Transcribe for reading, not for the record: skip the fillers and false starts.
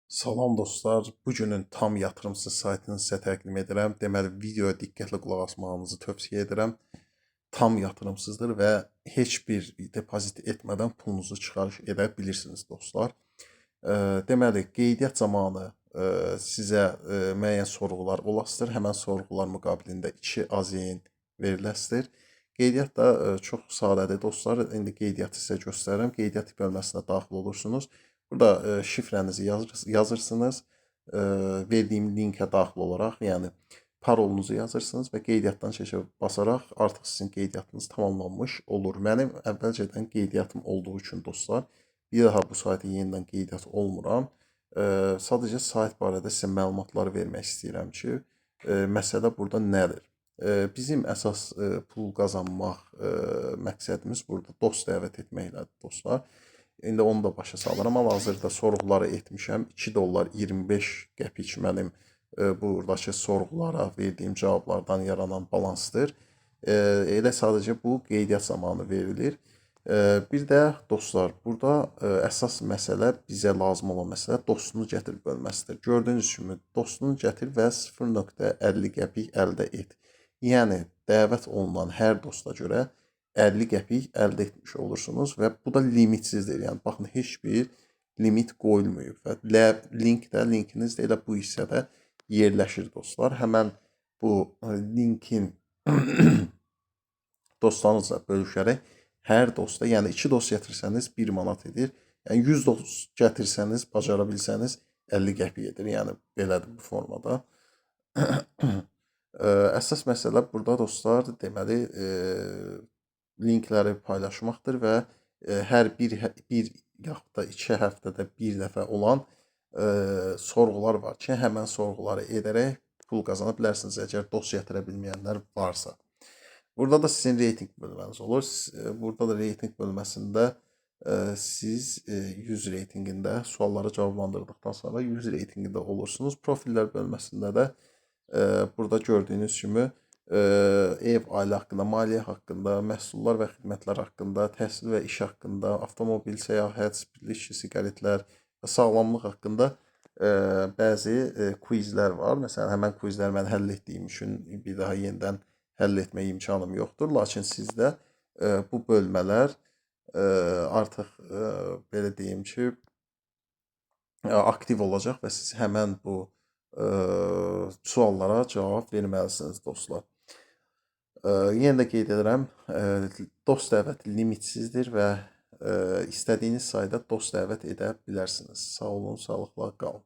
Salam dostlar, bugünün tam yatırımsız saytını sizə təqdim edirəm. Deməli, videoya diqqətli qulaq asmağınızı tövsiyə edirəm. Tam yatırımsızdır və heç bir depozit etmədən pulunuzu çıxarış edə bilirsiniz dostlar. Deməli, qeydiyyat zamanı sizə müəyyən sorğular olasıdır. Həmən sorğular müqabilində 2 AZN veriləsidir. Qeydiyyat da çox sadədir dostlar. İndi qeydiyyatı sizə göstərirəm. Qeydiyyat bölməsinə daxil olursunuz. Burada şifrənizi yazırsınız. Verdiyim linkə daxil olaraq, yəni parolunuzu yazırsınız və qeydiyyatdan çəkə basaraq artıq sizin qeydiyyatınız tamamlanmış olur. Mənim əvvəlcədən qeydiyyatım olduğu üçün dostlar, bir daha bu sayta yenidən qeydiyyat olmuram. Sadəcə sayt barədə sizə məlumatlar vermək istəyirəm ki, məsələ burada nədir? Bizim əsas pul qazanmaq məqsədimiz burada dost dəvət etməklədir dostlar. İndi onu da başa salıram. Hal-hazırda sorğuları etmişəm. 2 dollar 25 qəpik mənim buradakı sorğulara verdiyim cavablardan yaranan balansdır. Elə sadəcə bu qeydiyyat zamanı verilir. Bir də dostlar, burada əsas məsələ, bizə lazım olan məsələ dostunu gətir bölməsidir. Gördüyünüz kimi dostunu gətir və 0.50 qəpik əldə et. Yəni dəvət olunan hər dosta görə 50 qəpik əldə etmiş olursunuz və bu da limitsizdir. Yəni baxın, heç bir limit qoyulmayıb və linkiniz də elə bu hissədə yerləşir dostlar. Həmən bu linkin dostlarınızla bölüşərək hər dosta, yəni 2 dost gətirsəniz 1 manat edir. Yəni 100 dost gətirsəniz, bacara bilsəniz 50 qəpik edir. Yəni belədir bu formada. Əsas məsələ burada dostlar, deməli linkləri paylaşmaqdır və hər bir yaxud da 2 həftədə bir dəfə olan sorğular var ki, həmən sorğuları edərək pul qazana bilərsiniz, əgər dost gətirə bilməyənlər varsa. Burada da sizin reyting bölməniz olur. Burada da reyting bölməsində siz 100 reytingində sualları cavablandırdıqdan sonra 100 reytingində olursunuz. Profillər bölməsində də burada gördüyünüz kimi ev, ailə haqqında, maliyyə haqqında, məhsullar və xidmətlər haqqında, təhsil və iş haqqında, avtomobil, səyahət, spirtli içki, siqaretlər və sağlamlıq haqqında bəzi quizlər var. Məsələn, həmən quizləri mən həll etdiyim üçün bir daha yenidən həll etmək imkanım yoxdur. Lakin sizdə bu bölmələr artıq belə deyim ki, aktiv olacaq və siz həmən bu suallara cavab verməlisiniz dostlar. Yenə də qeyd edirəm, dost dəvəti limitsizdir və istədiyiniz sayda dost dəvət edə bilərsiniz. Sağ olun, sağlıqla qalın.